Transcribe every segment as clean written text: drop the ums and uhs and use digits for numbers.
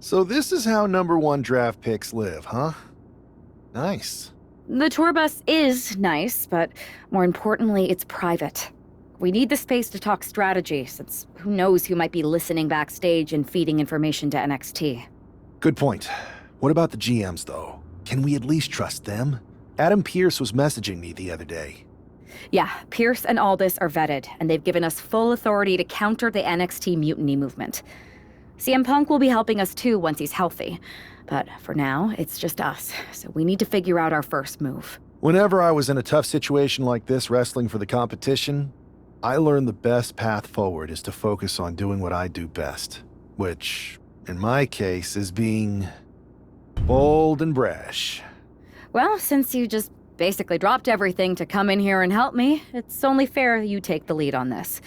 So this is how #1 draft picks live, huh? Nice. The tour bus is nice, but more importantly, it's private. We need the space to talk strategy, since who knows who might be listening backstage and feeding information to NXT. Good point. What about the GMs, though? Can we at least trust them? Adam Pearce was messaging me the other day. Yeah, Pierce and Aldis are vetted, and they've given us full authority to counter the NXT mutiny movement. CM Punk will be helping us too once he's healthy. But for now, it's just us, so we need to figure out our first move. Whenever I was in a tough situation like this wrestling for the competition, I learned the best path forward is to focus on doing what I do best. Which, in my case, is being bold and brash. Well, since you just basically dropped everything to come in here and help me, it's only fair you take the lead on this.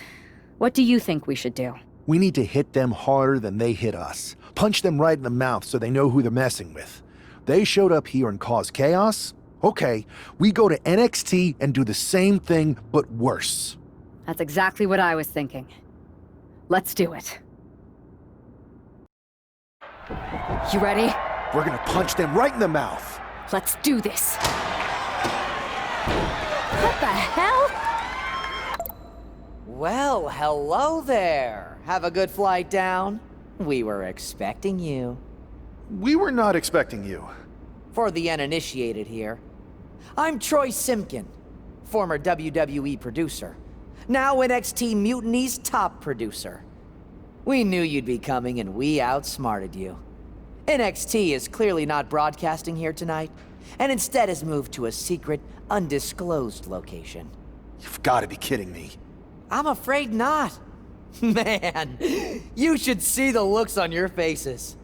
What do you think we should do? We need to hit them harder than they hit us. Punch them right in the mouth so they know who they're messing with. They showed up here and caused chaos? Okay, we go to NXT and do the same thing, but worse. That's exactly what I was thinking. Let's do it. You ready? We're gonna punch them right in the mouth. Let's do this. What the hell? Well, hello there. Have a good flight down. We were expecting you. We were not expecting you. For the uninitiated here, I'm Troy Simpkin, former WWE producer, now NXT Mutiny's top producer. We knew you'd be coming and we outsmarted you. NXT is clearly not broadcasting here tonight, and instead has moved to a secret, undisclosed location. You've got to be kidding me. I'm afraid not. Man, you should see the looks on your faces.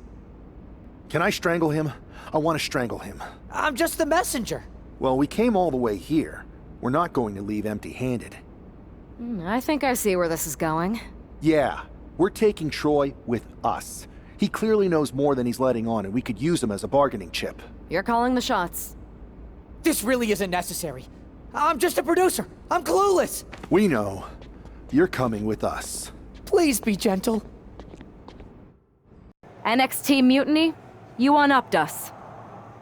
Can I strangle him? I want to strangle him. I'm just the messenger. Well, we came all the way here. We're not going to leave empty-handed. I think I see where this is going. Yeah, we're taking Troy with us. He clearly knows more than he's letting on, and we could use him as a bargaining chip. You're calling the shots. This really isn't necessary. I'm just a producer. I'm clueless. We know. You're coming with us. Please be gentle. NXT Mutiny, you one-upped us.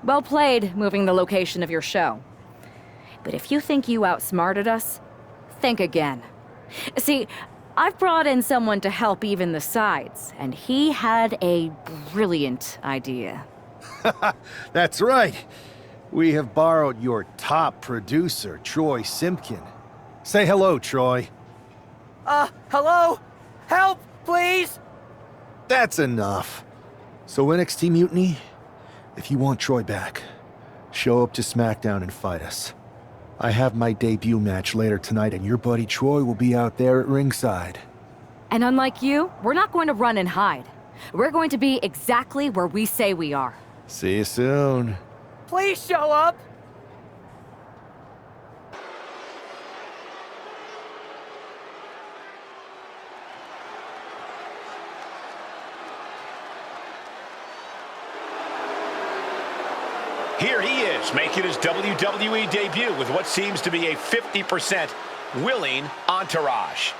Well played, moving the location of your show. But if you think you outsmarted us, think again. See, I've brought in someone to help even the sides, and he had a brilliant idea. That's right. We have borrowed your top producer, Troy Simpkin. Say hello, Troy. Hello? Help, please? That's enough. So NXT Mutiny, if you want Troy back, show up to SmackDown and fight us. I have my debut match later tonight, and your buddy Troy will be out there at ringside. And unlike you, we're not going to run and hide. We're going to be exactly where we say we are. See you soon. Please show up. Here he is, making his WWE debut with what seems to be a 50% willing entourage.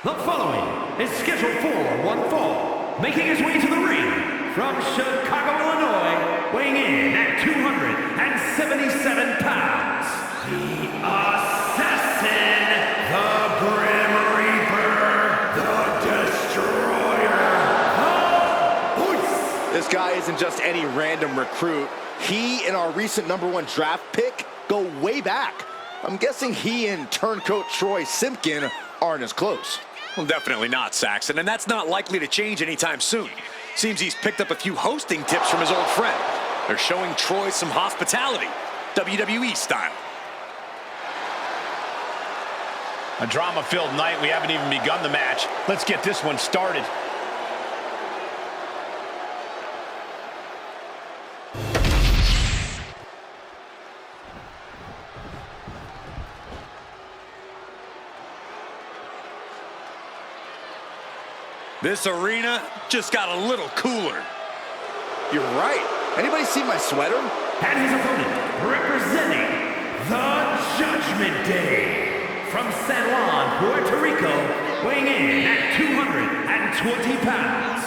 The following is scheduled for one fall, making his way to the ring from Chicago, Illinois, weighing in at 277 pounds, the Assassin, the Grim Reaper, the Destroyer, This guy isn't just any random recruit. He and our recent #1 draft pick go way back. I'm guessing he and turncoat Troy Simpkin aren't as close. Well, definitely not, Saxon, and that's not likely to change anytime soon. Seems he's picked up a few hosting tips from his old friend. They're showing Troy some hospitality, WWE style. A drama-filled night. We haven't even begun the match. Let's get this one started. This arena just got a little cooler. You're right. Anybody see my sweater? and his opponent, representing the Judgment Day, from San Juan, Puerto Rico, weighing in at 220 pounds,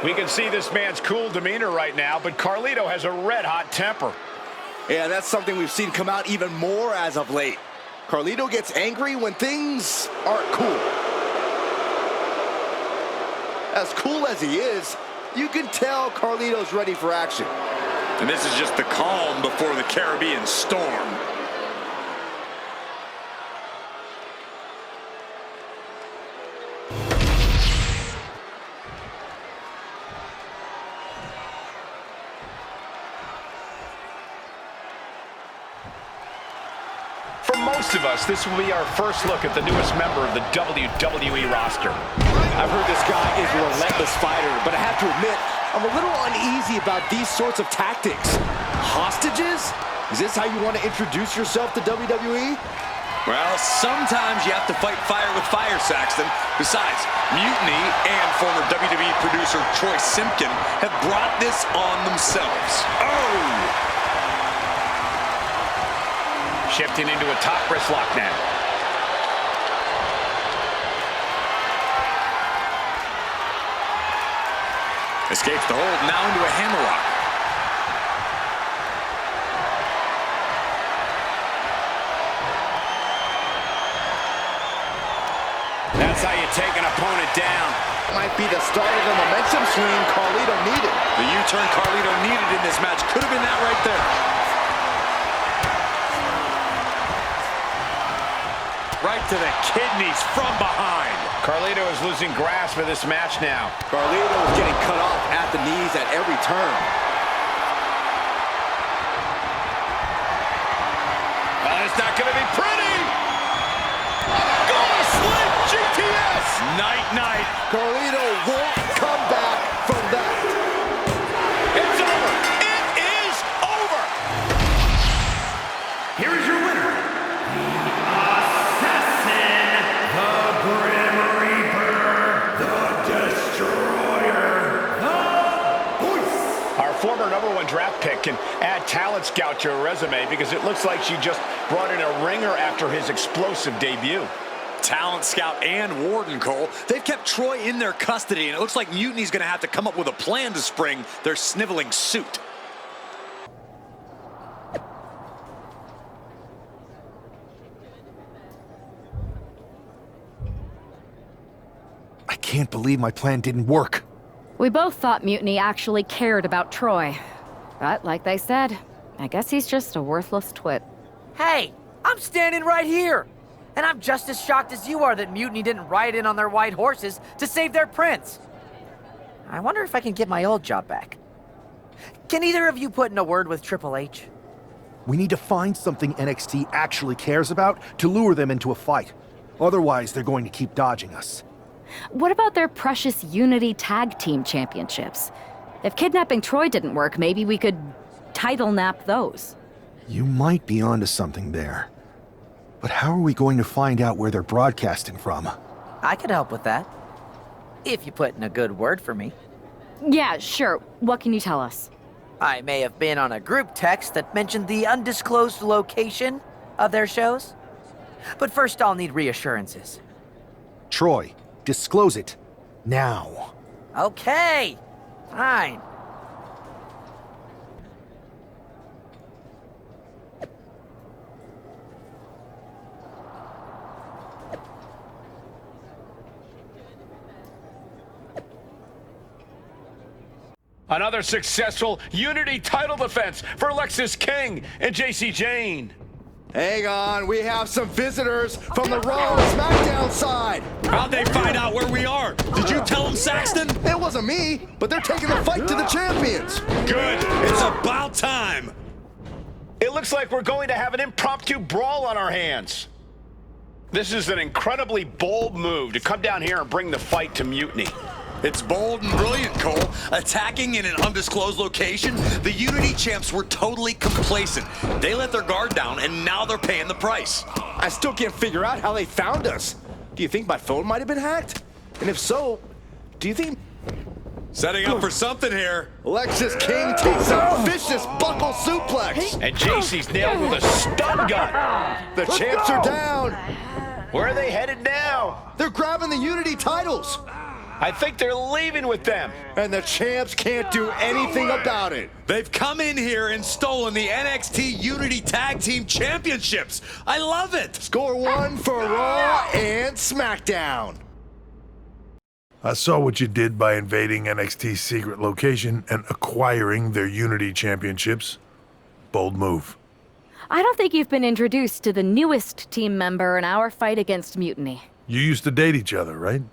We can see this man's cool demeanor right now, but Carlito has a red-hot temper. Yeah, that's something we've seen come out even more as of late. Carlito gets angry when things aren't cool. As cool as he is, you can tell Carlito's ready for action. And this is just the calm before the Caribbean storm. For most of us, this will be our first look at the newest member of the WWE roster. I've heard this guy is a relentless fighter, but I have to admit, I'm a little uneasy about these sorts of tactics. Hostages? Is this how you want to introduce yourself to WWE? Well, sometimes you have to fight fire with fire, Saxton. Besides, Mutiny and former WWE producer Troy Simpkin have brought this on themselves. Oh! Shifting into a top wrist lock now. Escapes the hold, now into a hammerlock. That's how you take an opponent down. Might be the start of the momentum swing Carlito needed. The U-turn Carlito needed in this match could have been that right there. Right to the kidneys from behind. Carlito is losing grasp of this match now. Carlito is getting cut off at the knees at every turn. It's not going to be pretty. Gonna slip GTS! Night-night. Carlito won't come back from that. It's over! It is over! Here is your winner, Assassin, the Grim Reaper, the Destroyer, the Voice. Our former #1 draft pick can add talent scout to her resume because it looks like she just brought in a ringer after his explosive debut. Talent scout and Warden, Cole. They've kept Troy in their custody, and it looks like Mutiny's going to have to come up with a plan to spring their sniveling suit. I can't believe my plan didn't work. We both thought Mutiny actually cared about Troy. But like they said, I guess he's just a worthless twit. Hey, I'm standing right here. And I'm just as shocked as you are that Mutiny didn't ride in on their white horses to save their prince. I wonder if I can get my old job back. Can either of you put in a word with Triple H? We need to find something NXT actually cares about to lure them into a fight. Otherwise, they're going to keep dodging us. What about their precious Unity Tag Team Championships? If kidnapping Troy didn't work, maybe we could title nap those. You might be onto something there. But how are we going to find out where they're broadcasting from? I could help with that. If you put in a good word for me. Yeah, sure. What can you tell us? I may have been on a group text that mentioned the undisclosed location of their shows. But first I'll need reassurances. Troy, disclose it. Now. Okay, fine. Another successful Unity title defense for Lexis King and JC Jane. Hang on, we have some visitors from the Raw and SmackDown side. How'd they find out where we are? Did you tell them, Saxton? It wasn't me, but they're taking the fight to the champions. Good. It's about time. It looks like we're going to have an impromptu brawl on our hands. This is an incredibly bold move to come down here and bring the fight to Mutiny. It's bold and brilliant, Cole. Attacking in an undisclosed location, the Unity champs were totally complacent. They let their guard down, and now they're paying the price. I still can't figure out how they found us. Do you think my phone might have been hacked? And if so, do you think... Setting up for something here. Lexis King takes a vicious buckle suplex. And JC's nailed with a stun gun. The champs are down. Where are they headed now? They're grabbing the Unity titles. I think they're leaving with them. And the champs can't do anything about it. They've come in here and stolen the NXT Unity Tag Team Championships. I love it. Score one for Raw and SmackDown. I saw what you did by invading NXT's secret location and acquiring their Unity championships. Bold move. I don't think you've been introduced to the newest team member in our fight against Mutiny. You used to date each other, right?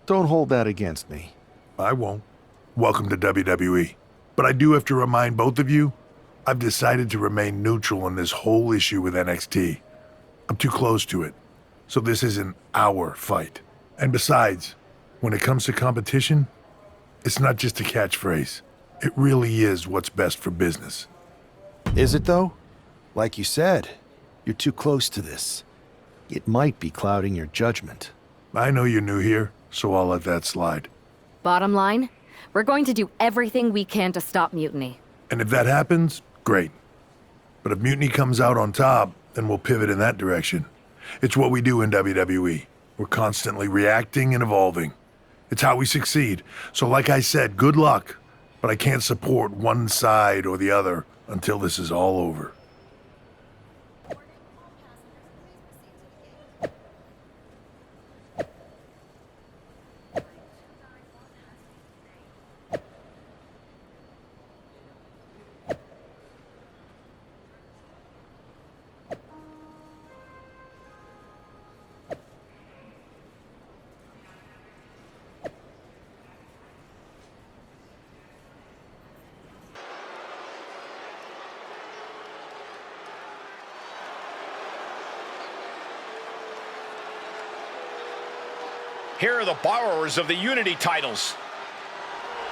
Don't hold that against me. I won't. Welcome to WWE. But I do have to remind both of you, I've decided to remain neutral in this whole issue with NXT. I'm too close to it. So this isn't our fight. And besides, when it comes to competition, it's not just a catchphrase. It really is what's best for business. Is it, though? Like you said, you're too close to this. It might be clouding your judgment. I know you're new here, so I'll let that slide. Bottom line, we're going to do everything we can to stop Mutiny. And if that happens, great. But if Mutiny comes out on top, then we'll pivot in that direction. It's what we do in WWE. We're constantly reacting and evolving. It's how we succeed. So like I said, good luck. But I can't support one side or the other until this is all over. Here are the borrowers of the Unity titles.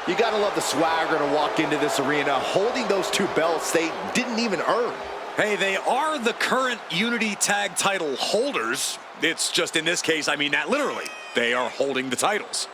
You gotta love the swagger to walk into this arena holding those two belts they didn't even earn. Hey, they are the current Unity Tag title holders. It's just in this case, I mean that literally. They are holding the titles.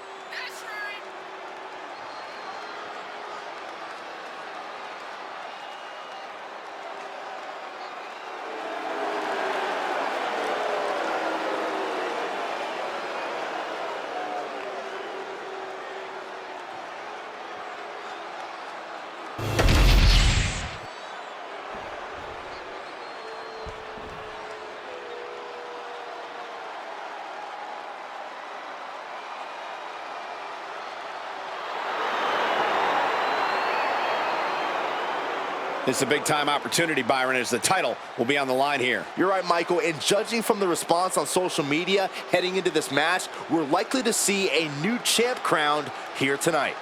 This is a big-time opportunity, Byron, as the title will be on the line here. You're right, Michael, and judging from the response on social media heading into this match, we're likely to see a new champ crowned here tonight.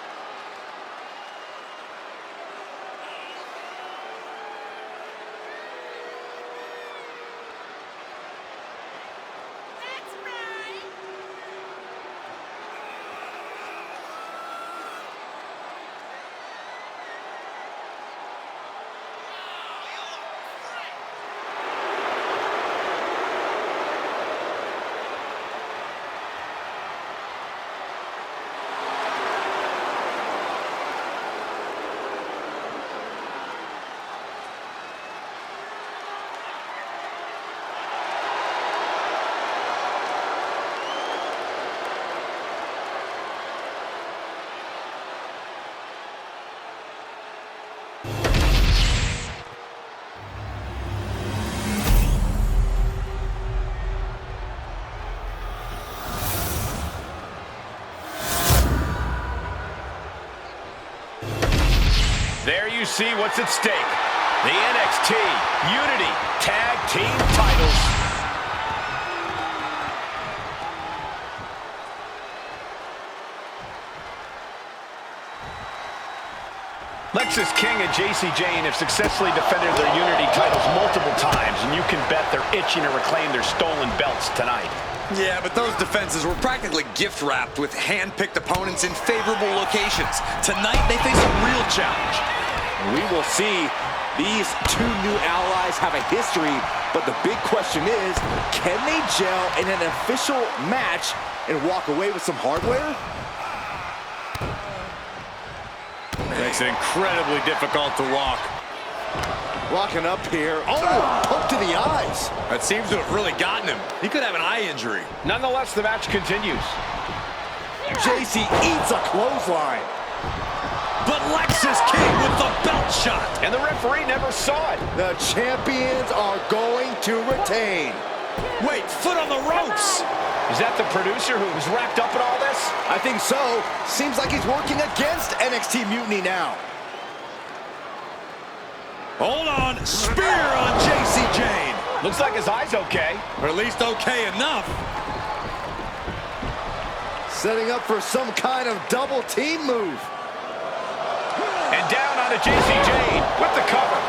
There you see what's at stake. The NXT Unity Tag Team titles. Lexis King and JC Jane have successfully defended their Unity titles multiple times, and you can bet they're itching to reclaim their stolen belts tonight. Yeah, but those defenses were practically gift-wrapped with hand-picked opponents in favorable locations. Tonight, they face a real challenge. We will see. These two new allies have a history, but the big question is, can they gel in an official match and walk away with some hardware? Makes it incredibly difficult to walk. Locking up here. Oh, poke to the eyes. That seems to have really gotten him. He could have an eye injury. Nonetheless, the match continues. JC eats a clothesline. But Lexus King with the belt shot. And the referee never saw it. The champions are going to retain. Wait, foot on the ropes. Is that the producer who was wrapped up in all this? I think so. Seems like he's working against NXT Mutiny now. Hold on. Spear on JC Jane. Looks like his eye's okay. Or at least okay enough. Setting up for some kind of double team move. And down onto JC Jane with the cover.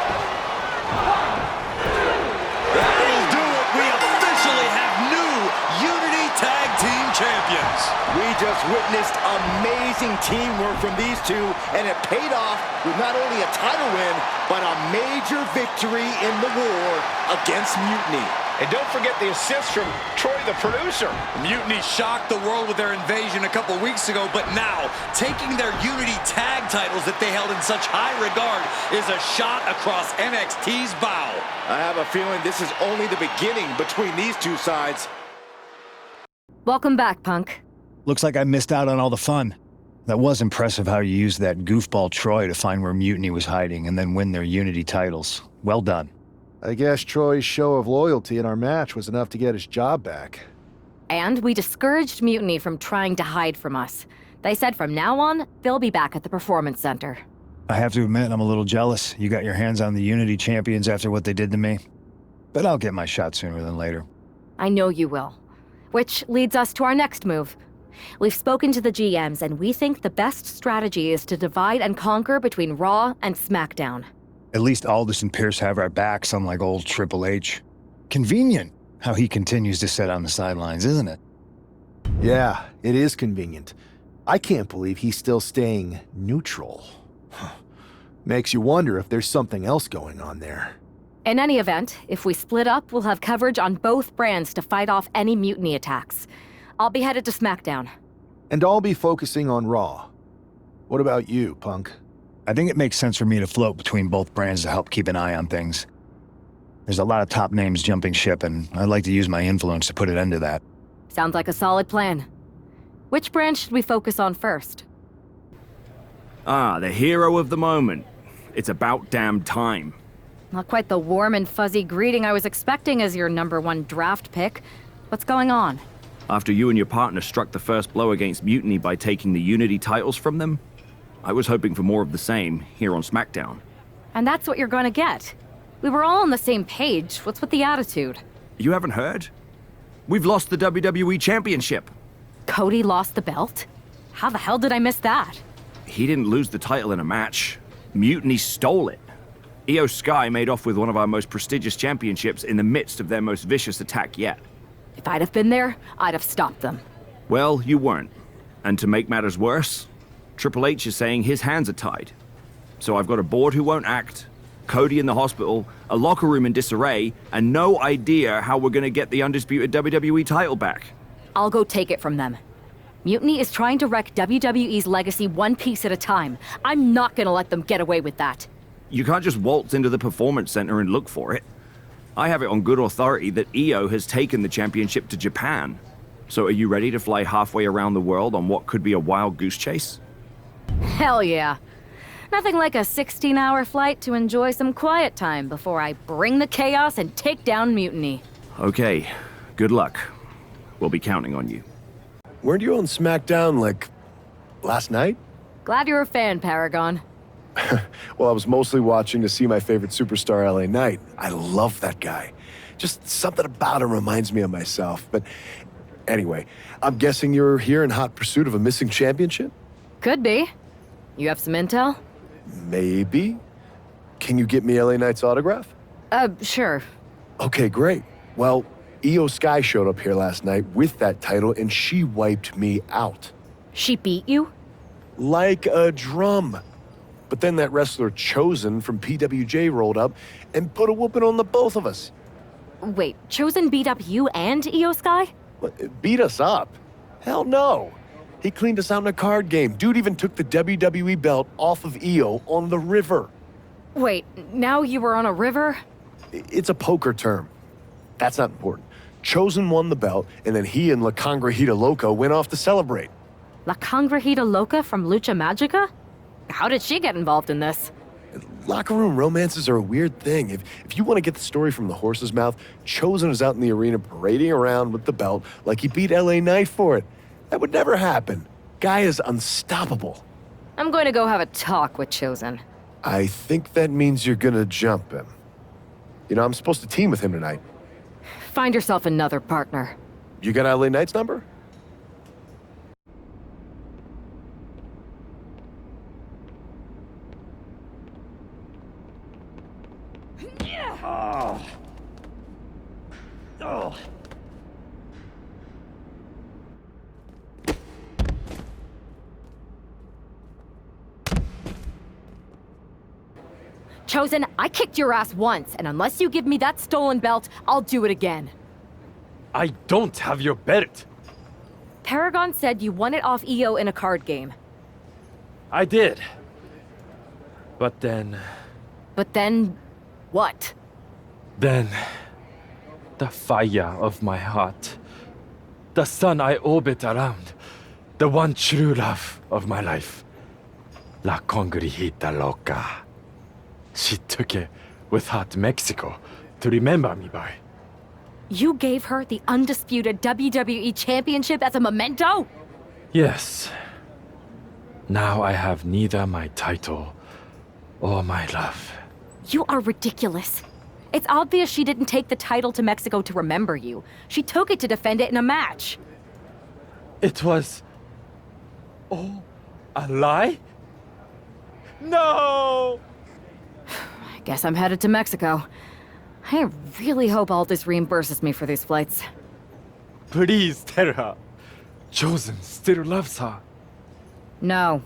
That'll do it. We officially have new Unity Tag Team Champions. We just witnessed amazing teamwork from these two, and it paid off with not only a title win, but a major victory in the war against Mutiny. And don't forget the assist from Troy, the producer. Mutiny shocked the world with their invasion a couple weeks ago, but now, taking their Unity tag titles that they held in such high regard is a shot across NXT's bow. I have a feeling this is only the beginning between these two sides. Welcome back, Punk. Looks like I missed out on all the fun. That was impressive how you used that goofball Troy to find where Mutiny was hiding and then win their Unity titles. Well done. I guess Troy's show of loyalty in our match was enough to get his job back. And we discouraged Mutiny from trying to hide from us. They said from now on, they'll be back at the Performance Center. I have to admit, I'm a little jealous. You got your hands on the Unity champions after what they did to me. But I'll get my shot sooner than later. I know you will. Which leads us to our next move. We've spoken to the GMs, and we think the best strategy is to divide and conquer between Raw and SmackDown. At least Aldous and Pierce have our backs, unlike old Triple H. Convenient how he continues to sit on the sidelines, isn't it? Yeah, it is convenient. I can't believe he's still staying neutral. Makes you wonder if there's something else going on there. In any event, if we split up, we'll have coverage on both brands to fight off any Mutiny attacks. I'll be headed to SmackDown. And I'll be focusing on Raw. What about you, Punk? I think it makes sense for me to float between both brands to help keep an eye on things. There's a lot of top names jumping ship, and I'd like to use my influence to put an end to that. Sounds like a solid plan. Which brand should we focus on first? Ah, the hero of the moment. It's about damn time. Not quite the warm and fuzzy greeting I was expecting as your #1 draft pick. What's going on? After you and your partner struck the first blow against Mutiny by taking the Unity titles from them, I was hoping for more of the same here on SmackDown. And that's what you're gonna get. We were all on the same page. What's with the attitude? You haven't heard? We've lost the WWE Championship. Cody lost the belt? How the hell did I miss that? He didn't lose the title in a match. Mutiny stole it. Io Sky made off with one of our most prestigious championships in the midst of their most vicious attack yet. If I'd have been there, I'd have stopped them. Well, you weren't. And to make matters worse, Triple H is saying his hands are tied. So I've got a board who won't act, Cody in the hospital, a locker room in disarray, and no idea how we're gonna get the undisputed WWE title back. I'll go take it from them. Mutiny is trying to wreck WWE's legacy one piece at a time. I'm not gonna let them get away with that. You can't just waltz into the Performance Center and look for it. I have it on good authority that Io has taken the championship to Japan. So are you ready to fly halfway around the world on what could be a wild goose chase? Hell yeah. Nothing like a 16-hour flight to enjoy some quiet time before I bring the chaos and take down Mutiny. Okay, good luck. We'll be counting on you. Weren't you on SmackDown, like, last night? Glad you're a fan, Paragon. Well, I was mostly watching to see my favorite superstar, LA Knight. I love that guy. Just something about him reminds me of myself. But anyway, I'm guessing you're here in hot pursuit of a missing championship? Could be. You have some intel? Maybe. Can you get me LA Knight's autograph? Sure. Okay, great. Well, Io Sky showed up here last night with that title, and she wiped me out. She beat you? Like a drum. But then that wrestler Chosen from PWJ rolled up and put a whooping on the both of us. Wait, Chosen beat up you and Io Sky? What, beat us up? Hell no. He cleaned us out in a card game. Dude even took the WWE belt off of Io on the river. Wait, now you were on a river? It's a poker term. That's not important. Chosen won the belt, and then he and La Congrejita Loca went off to celebrate. La Congrejita Loca from Lucha Magica? How did she get involved in this? Locker room romances are a weird thing. If you want to get the story from the horse's mouth, Chosen was out in the arena parading around with the belt like he beat LA Knight for it. That would never happen. Guy is unstoppable. I'm going to go have a talk with Chosen. I think that means you're gonna jump him. You know, I'm supposed to team with him tonight. Find yourself another partner. You got LA Knight's number? Chosen, I kicked your ass once, and unless you give me that stolen belt, I'll do it again. I don't have your belt. Paragon said you won it off EO in a card game. I did. But then... But then... what? Then... the fire of my heart. The sun I orbit around. The one true love of my life. La Congrejita Loca. She took it with her to Mexico to remember me by. You gave her the undisputed WWE Championship as a memento? Yes. Now I have neither my title or my love. You are ridiculous. It's obvious she didn't take the title to Mexico to remember you. She took it to defend it in a match. It was... oh, a lie? No! I guess I'm headed to Mexico. I really hope Aldous reimburses me for these flights. Please tell her. Chosen still loves her. No.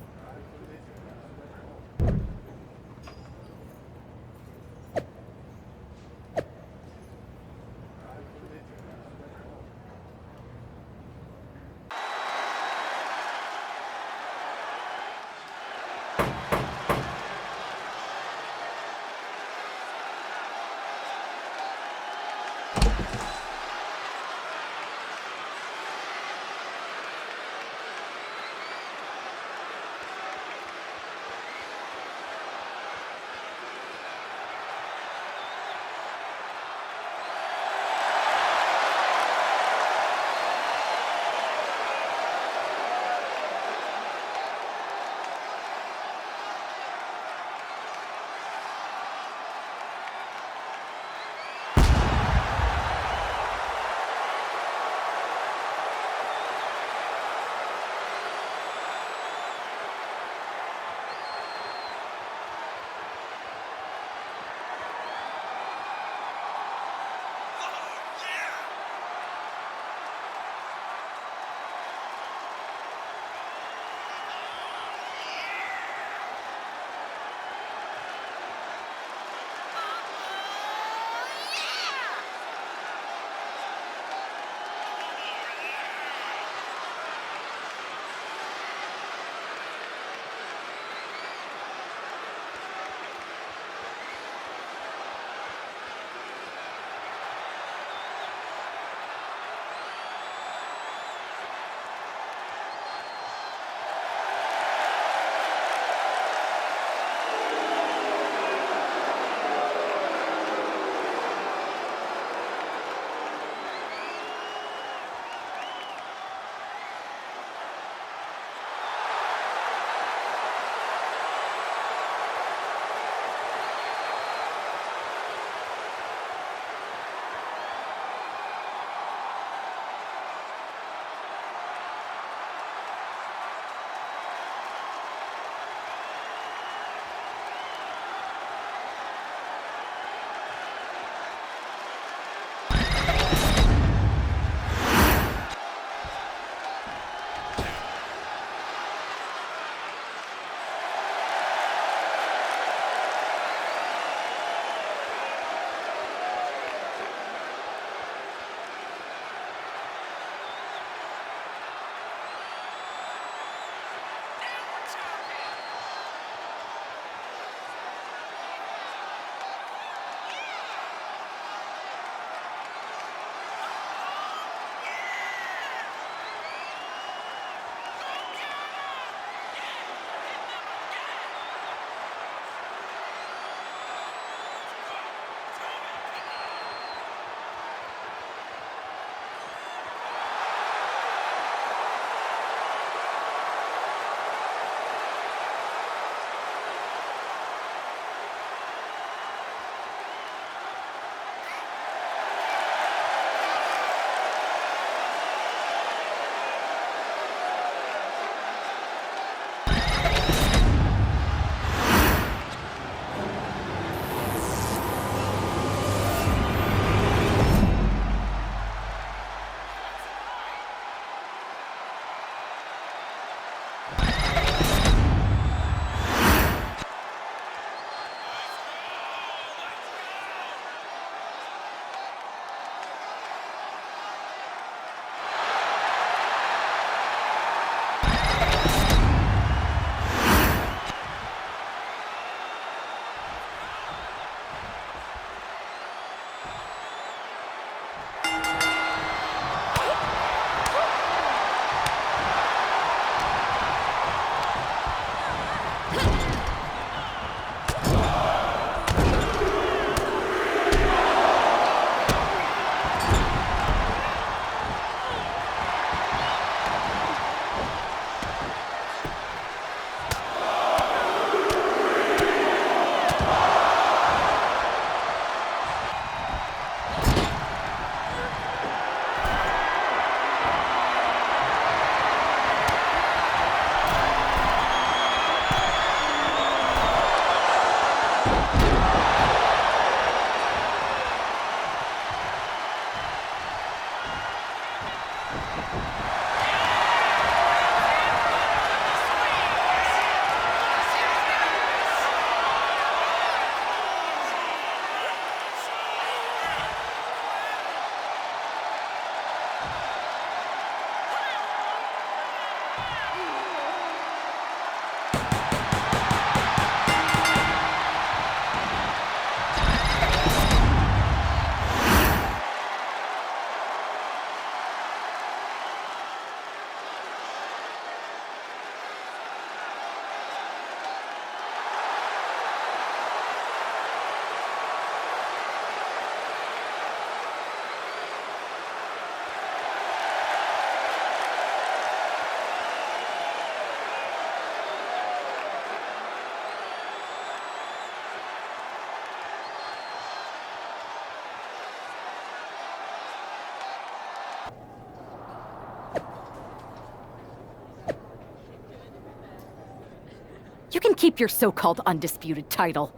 You can keep your so-called undisputed title.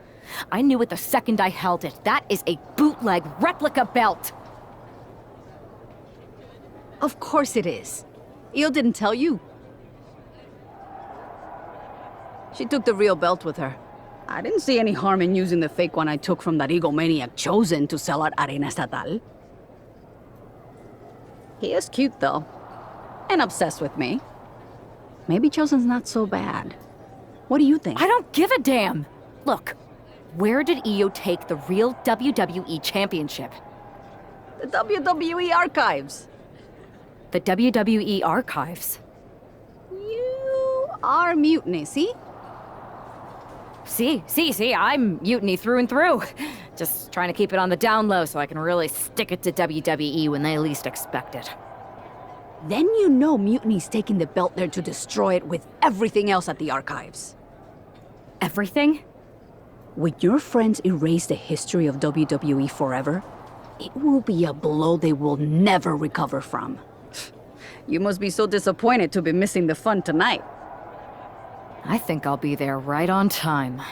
I knew it the second I held it. That is a bootleg replica belt. Of course it is. Io didn't tell you. She took the real belt with her. I didn't see any harm in using the fake one I took from that egomaniac Chosen to sell at Arena Estatal. He is cute, though. And obsessed with me. Maybe Chosen's not so bad. What do you think? I don't give a damn! Look, where did Io take the real WWE Championship? The WWE archives. The WWE Archives? You are Mutiny, see? See, I'm Mutiny through and through. Just trying to keep it on the down low so I can really stick it to WWE when they least expect it. Then you know Mutiny's taking the belt there to destroy it with everything else at the archives. Everything? When your friends erase the history of WWE forever, it will be a blow they will never recover from. You must be so disappointed to be missing the fun tonight. I think I'll be there right on time.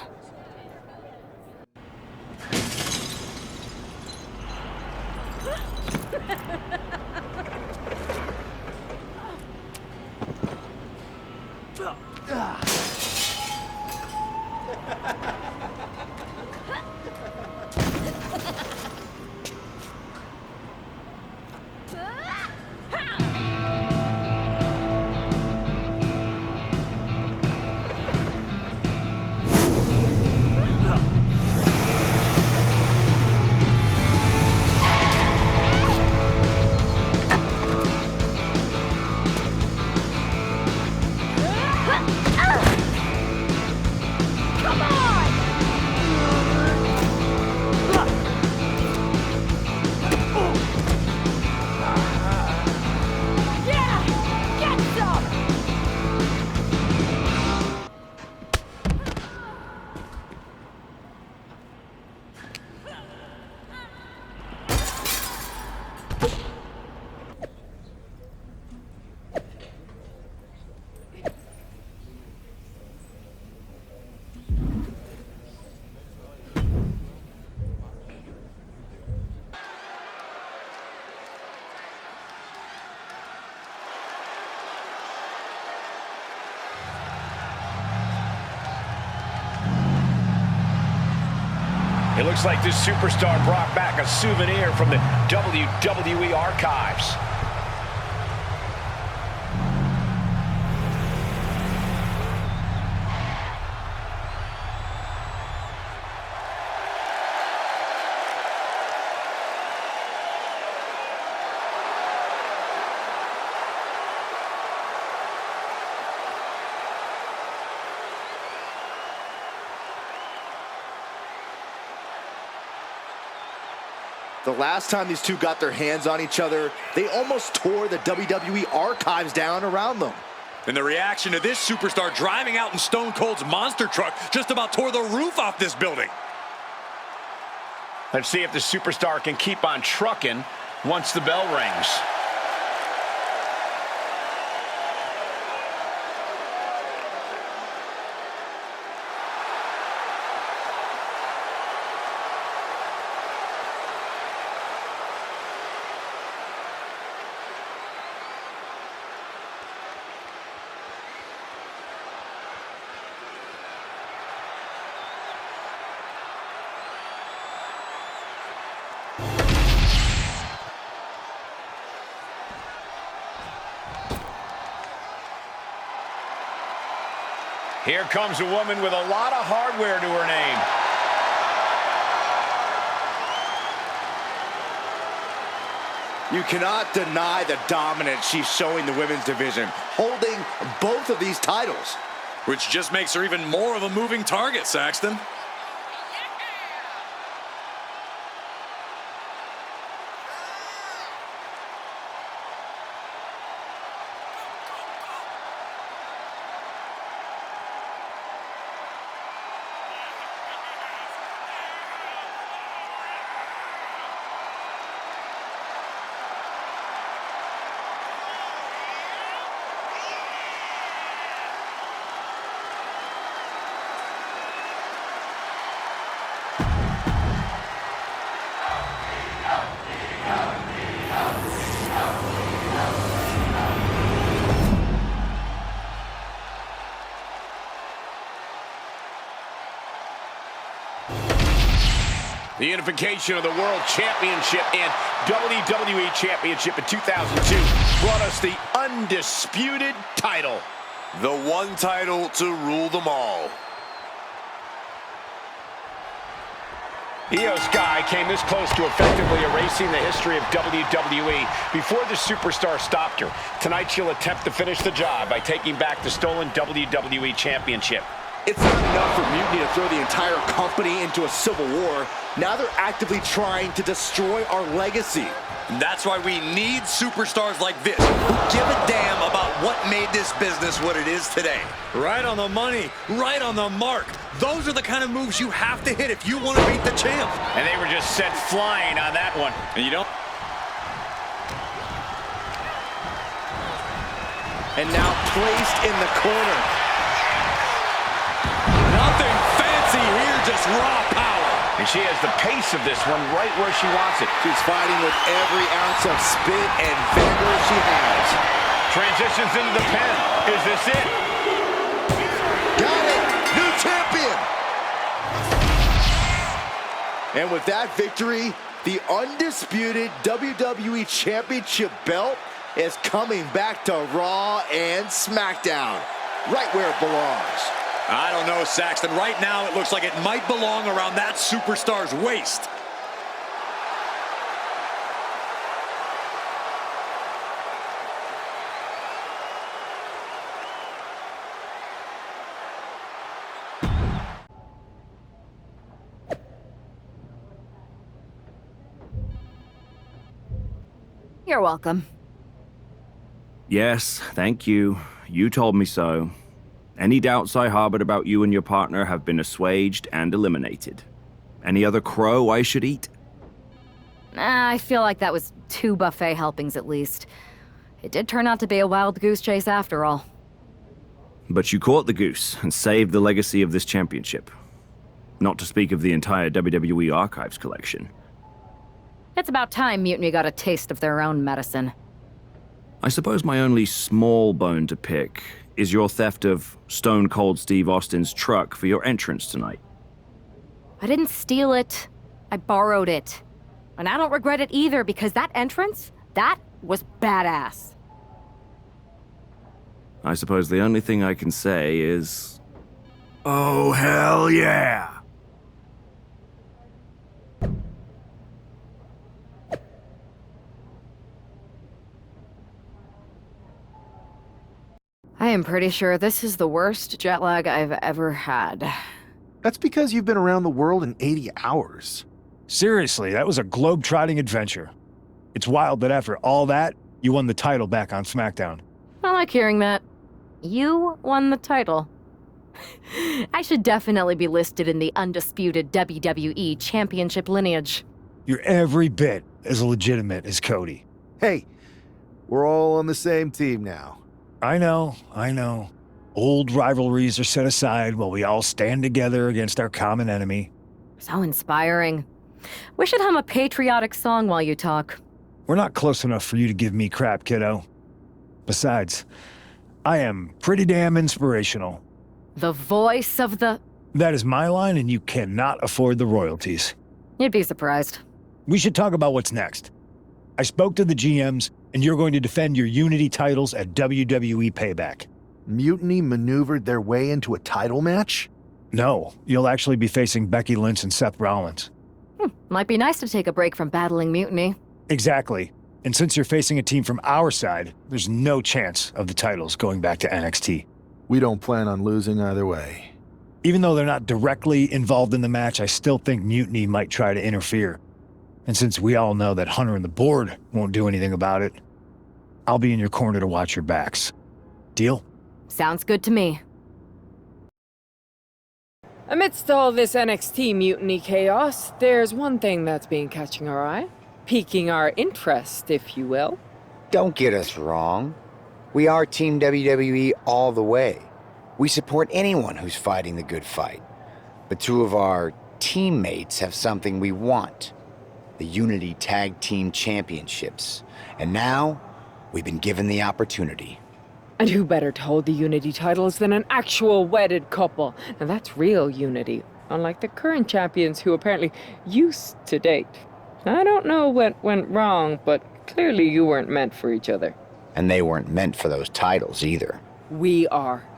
It looks like this superstar brought back a souvenir from the WWE archives. The last time these two got their hands on each other, they almost tore the WWE archives down around them. And the reaction to this superstar driving out in Stone Cold's monster truck just about tore the roof off this building. Let's see if the superstar can keep on trucking once the bell rings. Here comes a woman with a lot of hardware to her name. You cannot deny the dominance she's showing the women's division, holding both of these titles. Which just makes her even more of a moving target, Saxton. The unification of the World Championship and WWE Championship in 2002 brought us the undisputed title. The one title to rule them all. Io Sky came this close to effectively erasing the history of WWE before the superstar stopped her. Tonight she'll attempt to finish the job by taking back the stolen WWE Championship. It's not enough for Mutiny to throw the entire company into a civil war. Now they're actively trying to destroy our legacy. And that's why we need superstars like this, who give a damn about what made this business what it is today. Right on the money, right on the mark. Those are the kind of moves you have to hit if you want to beat the champ. And they were just sent flying on that one. And you don't... And now placed in the corner. Nothing fancy here, just raw power. And she has the pace of this one right where she wants it. She's fighting with every ounce of spit and vigor she has. Transitions into the pen. Is this it? Got it! New champion! And with that victory, the undisputed WWE Championship belt is coming back to Raw and SmackDown, right where it belongs. I don't know, Saxton. Right now, it looks like it might belong around that superstar's waist. You're welcome. Yes, thank you. You told me so. Any doubts I harbored about you and your partner have been assuaged and eliminated. Any other crow I should eat? I feel like that was 2 buffet helpings at least. It did turn out to be a wild goose chase after all. But you caught the goose and saved the legacy of this championship. Not to speak of the entire WWE Archives collection. It's about time Mutiny got a taste of their own medicine. I suppose my only small bone to pick is your theft of Stone Cold Steve Austin's truck for your entrance tonight. I didn't steal it. I borrowed it. And I don't regret it either, because that entrance, that was badass. I suppose the only thing I can say is... oh, hell yeah! I am pretty sure this is the worst jet lag I've ever had. That's because you've been around the world in 80 hours. Seriously, that was a globe-trotting adventure. It's wild that after all that, you won the title back on SmackDown. I like hearing that. You won the title. I should definitely be listed in the undisputed WWE Championship lineage. You're every bit as legitimate as Cody. Hey, we're all on the same team now. I know. Old rivalries are set aside while we all stand together against our common enemy. So inspiring. We should hum a patriotic song while you talk. We're not close enough for you to give me crap, kiddo. Besides, I am pretty damn inspirational. The voice of the... That is my line, and you cannot afford the royalties. You'd be surprised. We should talk about what's next. I spoke to the GMs, and you're going to defend your Unity titles at WWE Payback. Mutiny maneuvered their way into a title match? No, you'll actually be facing Becky Lynch and Seth Rollins. Might be nice to take a break from battling Mutiny. Exactly. And since you're facing a team from our side, there's no chance of the titles going back to NXT. We don't plan on losing either way. Even though they're not directly involved in the match, I still think Mutiny might try to interfere. And since we all know that Hunter and the board won't do anything about it, I'll be in your corner to watch your backs. Deal? Sounds good to me. Amidst all this NXT mutiny chaos, there's one thing that's been catching our eye. Piquing our interest, if you will. Don't get us wrong. We are Team WWE all the way. We support anyone who's fighting the good fight. But two of our teammates have something we want. The Unity Tag Team Championships. And now, we've been given the opportunity. And who better to hold the Unity titles than an actual wedded couple? Now that's real unity, unlike the current champions who apparently used to date. I don't know what went wrong, but clearly you weren't meant for each other. And they weren't meant for those titles either. We are.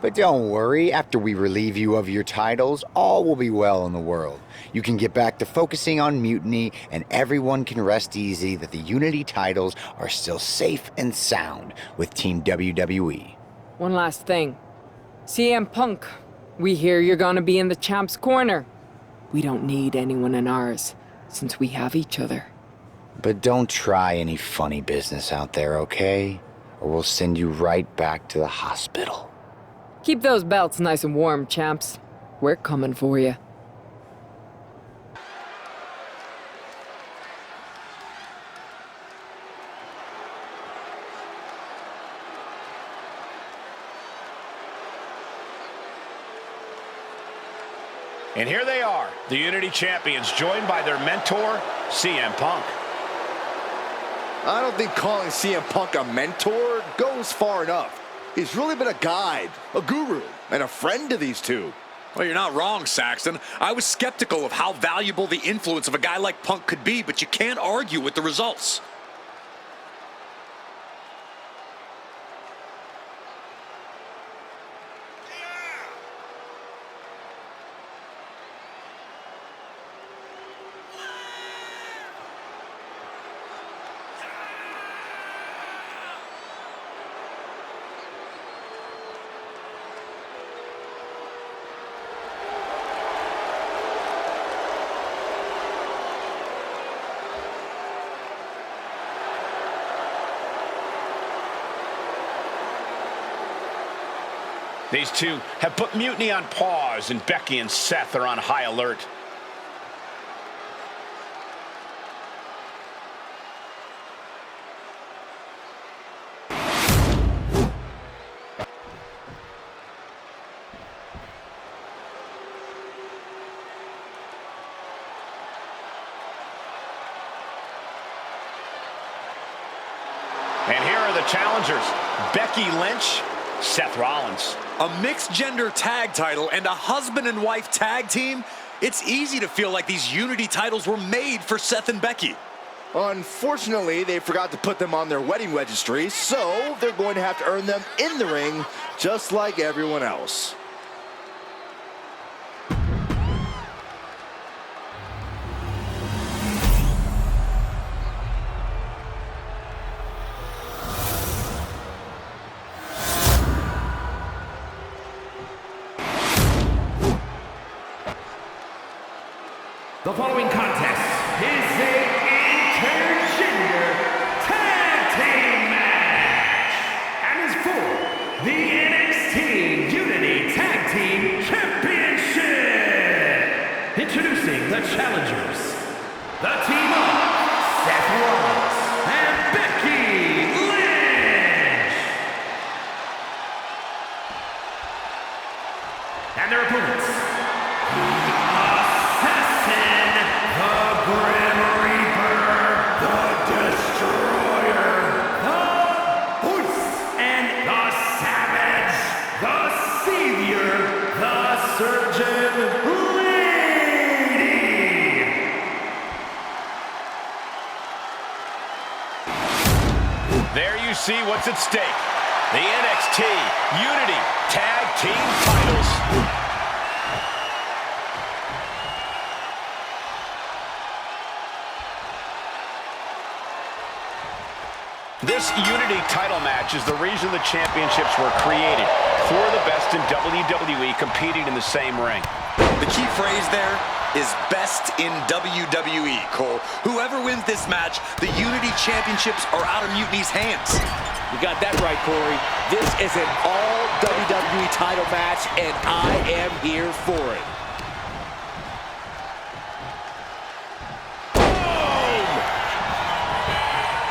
But don't worry, after we relieve you of your titles, all will be well in the world. You can get back to focusing on Mutiny, and everyone can rest easy that the Unity titles are still safe and sound with Team WWE. One last thing. CM Punk, we hear you're gonna be in the champ's corner. We don't need anyone in ours, since we have each other. But don't try any funny business out there, okay? Or we'll send you right back to the hospital. Keep those belts nice and warm, champs. We're coming for you. And here they are, the Unity Champions, joined by their mentor, CM Punk. I don't think calling CM Punk a mentor goes far enough. He's really been a guide, a guru, and a friend to these two. Well, you're not wrong, Saxton. I was skeptical of how valuable the influence of a guy like Punk could be, but you can't argue with the results. These two have put Mutiny on pause, and Becky and Seth are on high alert. And here are the challengers, Becky Lynch, Seth Rollins. A mixed-gender tag title and a husband and wife tag team? It's easy to feel like these Unity titles were made for Seth and Becky. Unfortunately, they forgot to put them on their wedding registry, so they're going to have to earn them in the ring, just like everyone else. The following contest is a intergender tag team match and is for the NXT Unity Tag Team Championship. Introducing the challengers, the team of Seth Rollins and Becky Lynch, and their opponents, There you see what's at stake. The NXT Unity Tag Team titles. This Unity title match is the reason the championships were created. Four of the best in WWE competing in the same ring. The key phrase there is best in WWE, Cole. Whoever wins this match, the Unity Championships are out of Mutiny's hands. You got that right, Corey. This is an all WWE title match, and I am here for it.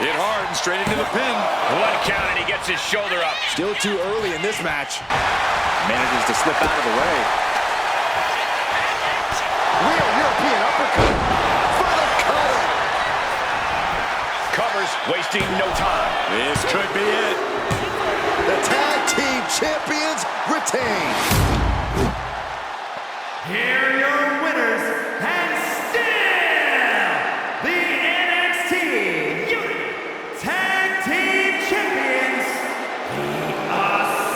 Hit hard and straight into the pin. One count and he gets his shoulder up. Still too early in this match. Manages to slip out of the way. Real European uppercut for the cover. Covers, wasting no time. This could be it. The tag team champions retain. Here are your winners, and still the NXT Unity Tag Team Champions, the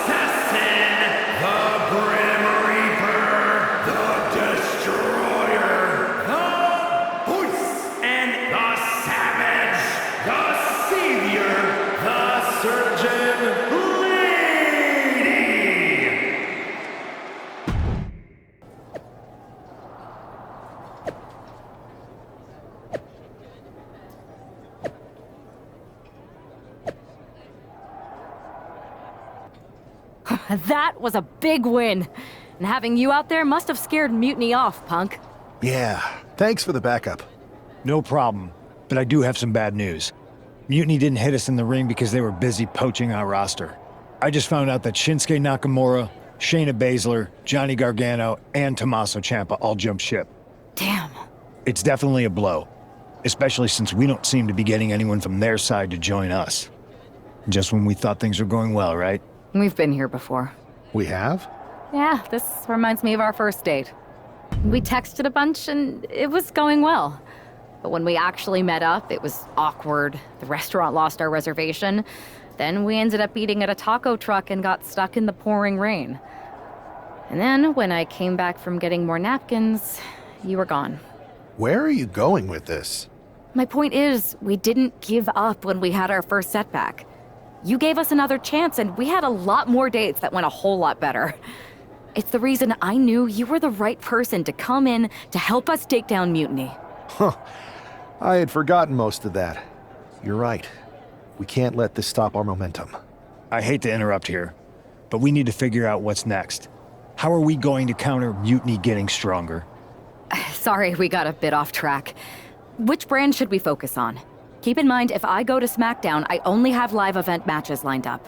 Assassin, the Grim Reaper, the Destroyer, the Voice, and the Savage, the Savior, the Surgeon Lady. That was a big win. And having you out there must have scared Mutiny off, Punk. Yeah, thanks for the backup. No problem, but I do have some bad news. Mutiny didn't hit us in the ring because they were busy poaching our roster. I just found out that Shinsuke Nakamura, Shayna Baszler, Johnny Gargano, and Tommaso Ciampa all jumped ship. Damn. It's definitely a blow, especially since we don't seem to be getting anyone from their side to join us. Just when we thought things were going well, right? We've been here before. We have? Yeah, this reminds me of our first date. We texted a bunch and it was going well. But when we actually met up, it was awkward. The restaurant lost our reservation. Then we ended up eating at a taco truck and got stuck in the pouring rain. And then when I came back from getting more napkins, you were gone. Where are you going with this? My point is, we didn't give up when we had our first setback. You gave us another chance, and we had a lot more dates that went a whole lot better. It's the reason I knew you were the right person to come in to help us take down Mutiny. Huh. I had forgotten most of that. You're right. We can't let this stop our momentum. I hate to interrupt here, but we need to figure out what's next. How are we going to counter Mutiny getting stronger? Sorry, we got a bit off track. Which brand should we focus on? Keep in mind, if I go to SmackDown, I only have live event matches lined up.